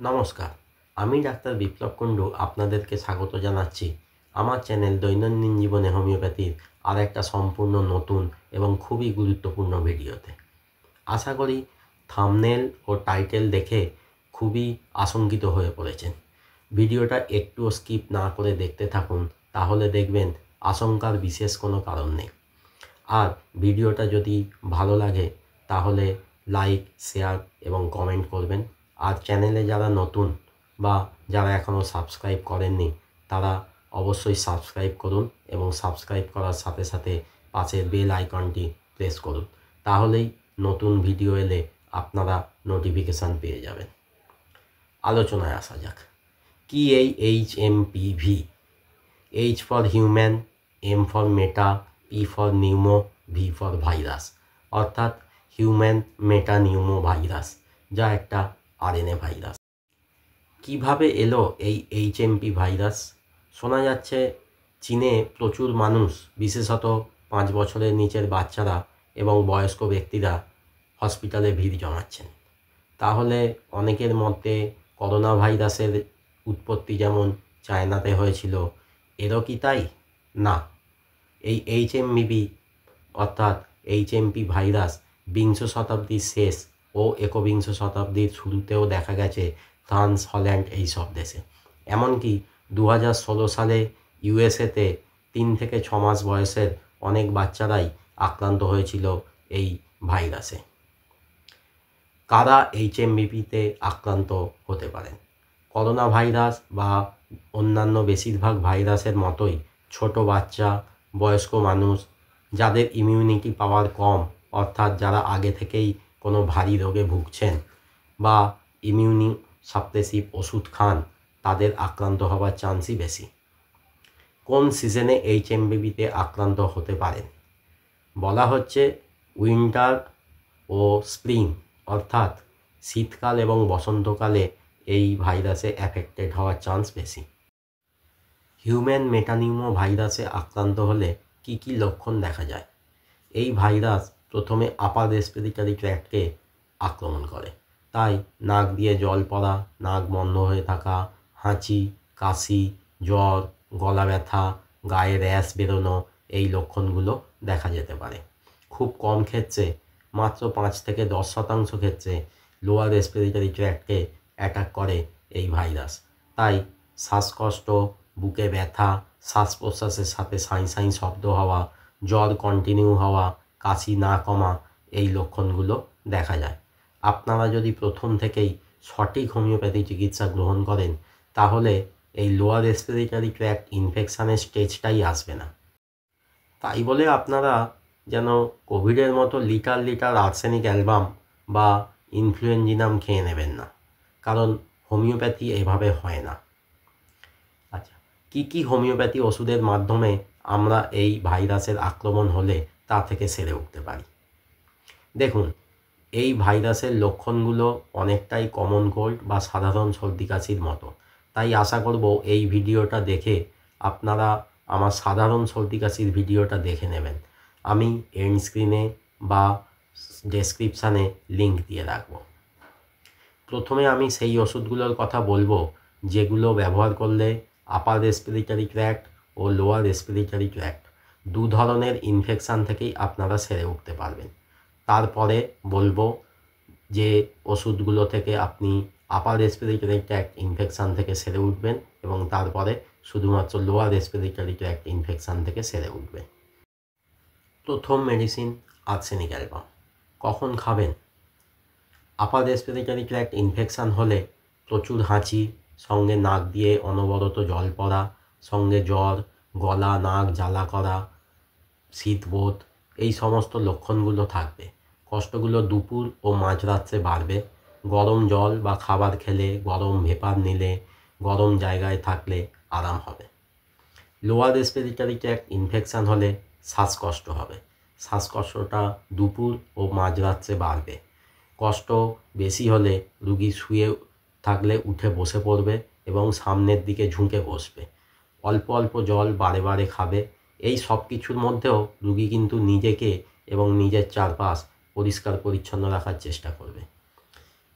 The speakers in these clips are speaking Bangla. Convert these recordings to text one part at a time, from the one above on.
নমস্কার, আমি ডাক্তার বিপ্লব কুণ্ডু আপনাদেরকে স্বাগত জানাচ্ছি আমার চ্যানেল দৈনন্দিন জীবনে হোমিওপ্যাথির আর একটা সম্পূর্ণ নতুন এবং খুবই গুরুত্বপূর্ণ ভিডিওতে। আশা করি থাম্বনেল ও টাইটেল দেখে খুবই আশঙ্কিত হয়ে পড়েছেন। ভিডিওটা একটুও স্কিপ না করে দেখতে থাকুন, তাহলে দেখবেন আশঙ্কার বিশেষ কোনো কারণ নেই। আর ভিডিওটা যদি ভালো লাগে তাহলে লাইক, শেয়ার এবং কমেন্ট করবেন। আর চ্যানেলে যারা নতুন বা যারা এখনও সাবস্ক্রাইব করেননি তারা অবশ্যই সাবস্ক্রাইব করুন এবং সাবস্ক্রাইব করার সাথে সাথে পাশের বেল আইকনটি প্রেস করুন, তাহলেই নতুন ভিডিও এলে আপনারা নোটিফিকেশান পেয়ে যাবেন। আলোচনায় আসা যাক। কি এই HMPV? H for human, M for meta, P for pneumo, V for virus, অর্থাৎ হিউম্যান মেটা নিউমো ভাইরাস, যা একটা RNA ভাইরাস। কিভাবে এলো এই HMP ভাইরাস? শোনা যাচ্ছে চীনে প্রচুর মানুষ, বিশেষত 5 বছরের নিচের বাচ্চারা এবং বয়স্ক ব্যক্তিরা হসপিটালে ভিড় জমাচ্ছেন। তাহলে অনেকের মধ্যে করোনা ভাইরাসের উৎপত্তি যেমন চায়নাতে হয়েছিল, এরও কি তাই? না, এই HMPV অর্থাৎ HMP ভাইরাস বিংশ শতাব্দীর শেষ ও একবিংশ শতাব্দীর শুরুতেও দেখা গেছে ফ্রান্স, হল্যান্ড এইসব দেশে। এমনকি 2016 সালে ইউএসএতে 3 থেকে 6 মাস বয়সের অনেক বাচ্চারাই আক্রান্ত হয়েছিল এই ভাইরাসে। কারা HMPVতে আক্রান্ত হতে পারেন? করোনা ভাইরাস বা অন্যান্য বেশিরভাগ ভাইরাসের মতোই ছোট বাচ্চা, বয়স্ক মানুষ, যাদের ইমিউনিটি পাওয়ার কম, অর্থাৎ যারা আগে থেকেই কোনো ভারী রোগে ভুগছেন বা ইমিউনি সাপ্রেসিভ ওষুধ খান, তাদের আক্রান্ত হওয়ার চান্সই বেশি। কোন সিজনে HMPVতে আক্রান্ত হতে পারেন? বলা হচ্ছে উইন্টার ও স্প্রিং, অর্থাৎ শীতকাল এবং বসন্তকালে এই ভাইরাসে অ্যাফেক্টেড হওয়ার চান্স বেশি। হিউম্যান মেটানিউমো ভাইরাসে আক্রান্ত হলে কি কি লক্ষণ দেখা যায়? এই ভাইরাস প্রথমে আপার রেসপিরেটরি ট্র্যাক্টকে আক্রমণ করে, তাই নাক দিয়ে জল পড়া, নাক বন্ধ হয়ে থাকা, হাঁচি, কাশি, জ্বর, গলা ব্যথা, গায়ে র্যাশ বেরোনো, এই লক্ষণগুলো দেখা যেতে পারে। খুব কম ক্ষেত্রে, মাত্র 5 থেকে 10% ক্ষেত্রে লোয়ার রেসপিরেটরি ট্র্যাক্টকে অ্যাটাক করে এই ভাইরাস। তাই শ্বাসকষ্ট, বুকে ব্যথা, শ্বাস প্রশ্বাসের সাথে সাঁই সাঁই শব্দ হওয়া, জ্বর কন্টিনিউ হওয়া, কাশি না কমা, এই লক্ষণগুলো দেখা যায়। আপনারা যদি প্রথম থেকেই সঠিক হোমিওপ্যাথি চিকিৎসা গ্রহণ করেন, তাহলে এই লোয়ার রেসপিরেটরি ট্র্যাক্ট ইনফেকশানের স্টেজটাই আসবে না। তাই বলে আপনারা যেন কোভিডের মতো লিটার লিটার আর্সেনিক অ্যালবাম বা ইনফ্লুয়েঞ্জিনাম খেয়ে নেবেন না, কারণ হোমিওপ্যাথি এভাবে হয় না। আচ্ছা, কি হোমিওপ্যাথি ওষুধের মাধ্যমে আমরা এই ভাইরাসের আক্রমণ হলে তা থেকে সেরে উঠতে পারি? দেখুন, এই ভাইরাসের লক্ষণগুলো অনেকটাই কমন কোল্ড বা সাধারণ সর্দি কাশির মতো। তাই আশা করব এই ভিডিওটা দেখে আপনারা আমার সাধারণ সর্দি কাশির ভিডিওটা দেখে নেবেন। আমি এন্ড স্ক্রিনে বা ডেসক্রিপশানে লিঙ্ক দিয়ে রাখব। প্রথমে আমি সেই ওষুধগুলোর কথা বলবো যেগুলো ব্যবহার করলে আপার রেসপিরেটরি ট্র্যাক্ট ও লোয়ার রেসপিরেটরি ট্র্যাক্ট দু ধরনের ইনফেকশান থেকেই আপনারা সেরে উঠতে পারবেন। তারপরে বলবো যে ওষুধগুলো থেকে আপনি আপার রেসপিরেটরি ট্র্যাক্ট ইনফেকশান থেকে সেরে উঠবেন এবং তারপরে শুধুমাত্র লোয়ার রেসপিরেটরি ট্র্যাক্ট ইনফেকশান থেকে সেরে উঠবেন। প্রথম মেডিসিন আর্সেনিক অ্যালবাম। কখন খাবেন? আপার রেসপিরেটরি ট্র্যাক্ট ইনফেকশান হলে প্রচুর হাঁচি, সঙ্গে নাক দিয়ে অনবরত জল পড়া, সঙ্গে জ্বর, গলা নাক জ্বালা করা, শীতবোধ, এই সমস্ত লক্ষণগুলো থাকবে। কষ্টগুলো দুপুর ও মাঝরাত্রে বাড়বে। গরম জল বা খাবার খেলে, গরম ভেপার নিলে, গরম জায়গায় থাকলে আরাম হবে। লোয়ার রেসপিরেটরি ট্র্যাক্ট ইনফেকশান হলে শ্বাসকষ্ট হবে। শ্বাসকষ্টটা দুপুর ও মাঝরাত্রে বাড়বে। কষ্ট বেশি হলে রুগী শুয়ে থাকলে উঠে বসে পড়বে এবং সামনের দিকে ঝুঁকে বসবে। অল্প অল্প জল বারে বারে খাবে। এই সব কিছুর মধ্যেও রুগী কিন্তু নিজেকে এবং নিজের চারপাশ পরিষ্কার পরিচ্ছন্ন রাখার চেষ্টা করবে।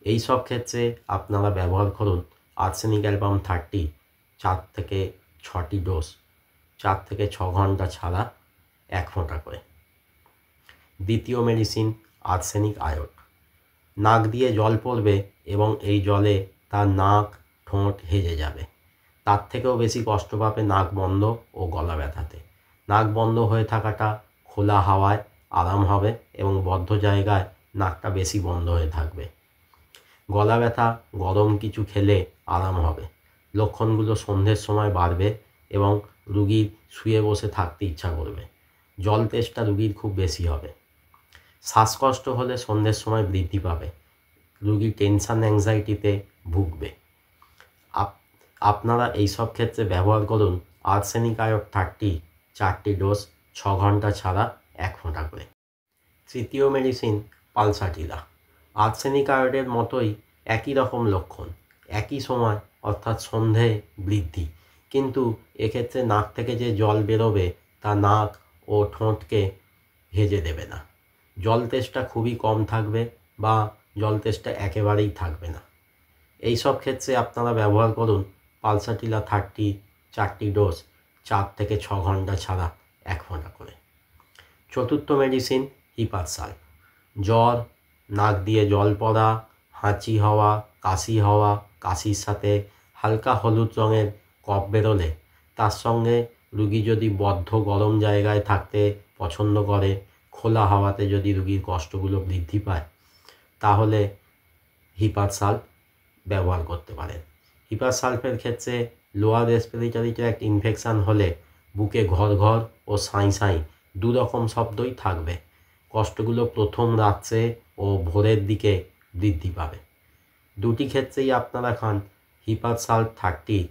এই সব ক্ষেত্রে আপনারা ব্যবহার করুন আর্সেনিক অ্যালবাম 30 4 থেকে 6টি ডোজ, 4 থেকে 6 ঘন্টা ছাড়া 1 ফোঁটা করে। দ্বিতীয় মেডিসিন আর্সেনিক আয়োড। নাক দিয়ে জল পড়বে এবং এই জলে তার নাক ঠোঁট হেজে যাবে। তার থেকেও বেশি কষ্ট পাবে নাক বন্ধ ও গলা ব্যথাতে। নাক বন্ধ হয়ে থাকাটা খোলা হাওয়ায় আরাম হবে এবং বদ্ধ জায়গায় নাকটা বেশি বন্ধ হয়ে থাকবে। গলা ব্যথা গরম কিছু খেলে আরাম হবে। লক্ষণগুলো সন্ধ্যের সময় বাড়বে এবং রুগীর শুয়ে বসে থাকতে ইচ্ছা করবে। জল তেষ্টা রুগীর খুব বেশি হবে। শ্বাসকষ্ট হলে সন্ধ্যের সময় বৃদ্ধি পাবে। রুগী টেনশন অ্যাংজাইটিতে ভুগবে। আপনারা এইসব ক্ষেত্রে ব্যবহার করুন আর্সেনিক আয়োড 30 4টি ডোজ, 6 ঘন্টা ছাড়া 1 ফোঁটা করে। তৃতীয় মেডিসিন পালসাটিলা। আর্সেনিক আয়োডের মতোই একই রকম লক্ষণ, একই সময় অর্থাৎ সন্ধে বৃদ্ধি, কিন্তু এক্ষেত্রে নাক থেকে যে জল বেরোবে তা নাক ও ঠোঁটকে ভেজে দেবে না। জল তেষ্টা খুবই কম থাকবে বা জল তেষ্টা একেবারেই থাকবে না। এই সব ক্ষেত্রে আপনারা ব্যবহার করুন পালসাটিলা 30 4টি ডোজ, 4 থেকে 6 ঘন্টা ছাড়া 1 ফোঁটা করে। চতুর্থ মেডিসিন হিপারসাল্ফ। জ্বর, নাক দিয়ে জল পড়া, হাঁচি হওয়া, কাশির সাথে হালকা হলুদ রঙের কফ বেরোলে, তার সঙ্গে রুগী যদি বদ্ধ গরম জায়গায় থাকতে পছন্দ করে, খোলা হাওয়াতে যদি রুগীর কষ্টগুলো বৃদ্ধি পায়, তাহলে হিপারসাল্ফ ব্যবহার করতে পারেন। হিপারসাল্ফের ক্ষেত্রে লোয়ার রেসপিরেটরি ট্র্যাক্ট ইনফেকশান হলে বুকে ঘর ও সাঁই দুরকম শব্দই থাকবে। কষ্টগুলো প্রথম রাত্রে ও ভোরের দিকে বৃদ্ধি পাবে। দুটি ক্ষেত্রেই আপনারা খান হিপারসাল্ফ 30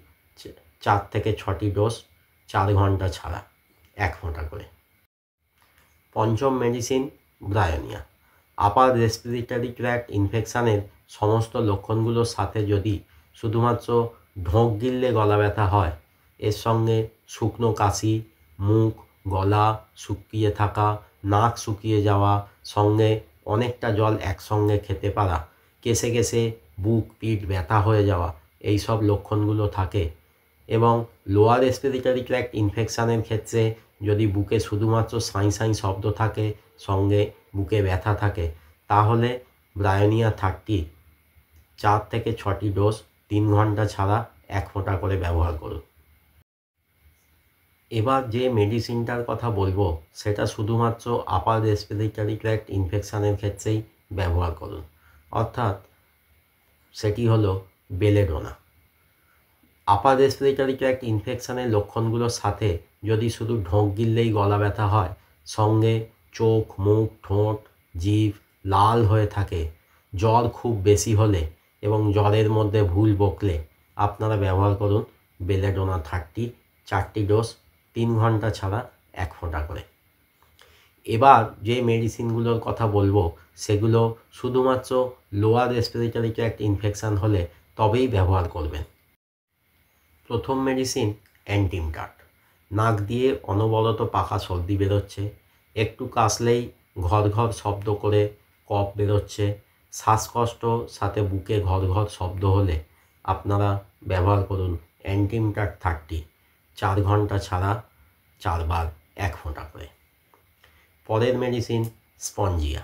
4 থেকে 6টি ডোজ, 4 ঘন্টা ছাড়া 1 ফোঁটা করে। পঞ্চম medicine Bryonia. Upper respiratory tract ইনফেকশানের সমস্ত লক্ষণগুলোর সাথে যদি শুধুমাত্র ঢোক গিললে গলা ব্যথা হয়, এর সঙ্গে শুকনো কাশি, মুখ গলা শুকিয়ে থাকা, নাক শুকিয়ে যাওয়া, সঙ্গে অনেকটা জল একসঙ্গে খেতে পারা, কেশে বুক পিঠ ব্যথা হয়ে যাওয়া, এই সব লক্ষণগুলো থাকে এবং লোয়ার রেসপিরেটরি ট্র্যাক্ট ইনফেকশানের ক্ষেত্রে যদি বুকে শুধুমাত্র সাঁই শব্দ থাকে, সঙ্গে বুকে ব্যথা থাকে, তাহলে ব্রায়োনিয়া 30 4 থেকে 6টি ডোজ, 3 ঘন্টা ছাড়া 1 ফোঁটা করে ব্যবহার করুন। এবার যে মেডিসিনটার কথা বলবো সেটা শুধুমাত্র আপার রেসপিরেটরি ট্র্যাক্ট ইনফেকশানের ক্ষেত্রেই ব্যবহার করুন, অর্থাৎ সেটি হলো বেলেডোনা। আপার রেসপিরেটরি ট্র্যাক্ট ইনফেকশানের লক্ষণগুলোর সাথে যদি শুধু ঢোক গিললেই গলা ব্যথা হয়, সঙ্গে চোখ, মুখ, ঠোঁট, জিভ লাল হয়ে থাকে, জ্বর খুব বেশি হলে এবং জ্বরের মধ্যে ভুল বকলে, আপনারা ব্যবহার করুন বেলেডোনা 30 4টি ডোজ, 3 ঘন্টা ছাড়া 1 ফোঁটা করে। এবার যে মেডিসিনগুলোর কথা বলবো সেগুলো শুধুমাত্র লোয়ার রেসপিরেটরি ট্র্যাক্ট ইনফেকশান হলে তবেই ব্যবহার করবেন। প্রথম মেডিসিন অ্যান্টিমটাট। নাক দিয়ে অনবরত পাকা সর্দি বেরোচ্ছে, একটু কাশলেই ঘর শব্দ করে কফ বেরোচ্ছে, শ্বাসকষ্ট সাথে বুকে ঘর শব্দ হলে আপনারা ব্যবহার করুন অ্যান্টিমটাট 30 4 ঘন্টা ছাড়া 4 বার 1 ফোঁটা করে। পরের মেডিসিন স্পঞ্জিয়া।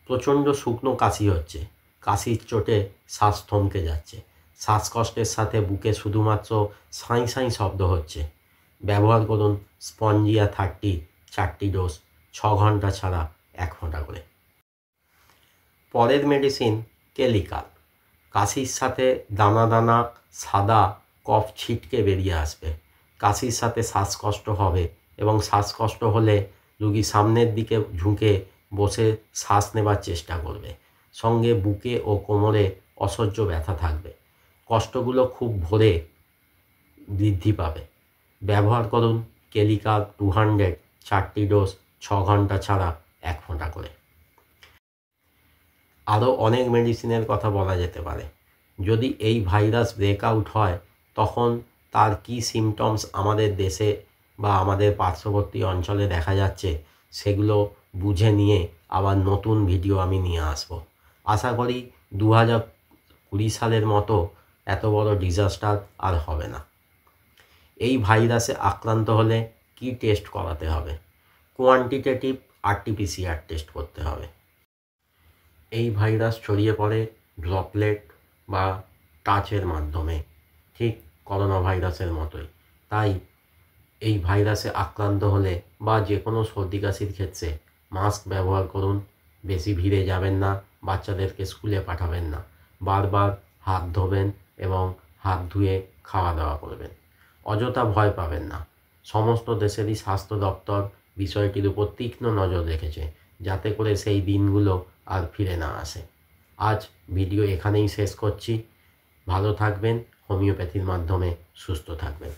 প্রচণ্ড শুকনো কাশি হচ্ছে, কাশির চোটে শ্বাস থমকে যাচ্ছে, শ্বাসকষ্টের সাথে বুকে শুধুমাত্র সাঁই শব্দ হচ্ছে, ব্যবহার করুন স্পঞ্জিয়া 30 4টি ডোজ, 6 ঘন্টা ছাড়া 1 ফোঁটা করে। পরের মেডিসিন কেলিকাল। কাশির সাথে দানা সাদা কফ ছিটকে বেরিয়ে আসবে, কাশির সাথে শ্বাসকষ্ট হবে এবং শ্বাসকষ্ট হলে রুগী সামনের দিকে ঝুঁকে বসে শ্বাস নেবার চেষ্টা করবে, সঙ্গে বুকে ও কোমরে অসহ্য ব্যথা থাকবে, কষ্টগুলো খুব ভোরে বৃদ্ধি পাবে। ব্যবহার করুন কেলিকাল 200 4টি ডোজ, 6 ঘন্টা ছাড়া 1 ফোঁটা করে। আরও অনেক মেডিসিনের কথা বলা যেতে পারে। যদি এই ভাইরাস ব্রেকআউট হয় তখন তার কী সিমটমস আমাদের দেশে বা আমাদের পার্শ্ববর্তী অঞ্চলে দেখা যাচ্ছে সেগুলো বুঝে নিয়ে আবার নতুন ভিডিও আমি নিয়ে আসব। আশা করি 2020 সালের মতো এত বড় ডিজাস্টার আর হবে না। এই ভাইরাসে আক্রান্ত হলে কি টেস্ট করাতে হবে? কোয়ান্টিটেটিভ RT-PCR টেস্ট করতে হবে। এই ভাইরাস ছড়িয়ে পড়ে ড্রপলেট বা টাচের মাধ্যমে, ঠিক করোনা ভাইরাসের মতোই। তাই এই ভাইরাসে আক্রান্ত হলে বা যে কোনো সর্দি কাশির ক্ষেত্রে মাস্ক ব্যবহার করুন, বেশি ভিড়ে যাবেন না, বাচ্চাদেরকে স্কুলে পাঠাবেন না, বারবার হাত ধোবেন এবং হাত ধুয়ে খাওয়া দাওয়া করবেন। অযথা ভয় পাবেন না। সমস্ত দেশেরই স্বাস্থ্য দপ্তর বিষয়টির উপর তীক্ষ্ণ নজর রেখেছে, যাতে করে সেই দিনগুলো আর ফিরে না আসে। আজ ভিডিও এখানেই শেষ করছি। ভালো থাকবেন, হোমিওপ্যাথির মাধ্যমে সুস্থ থাকবেন।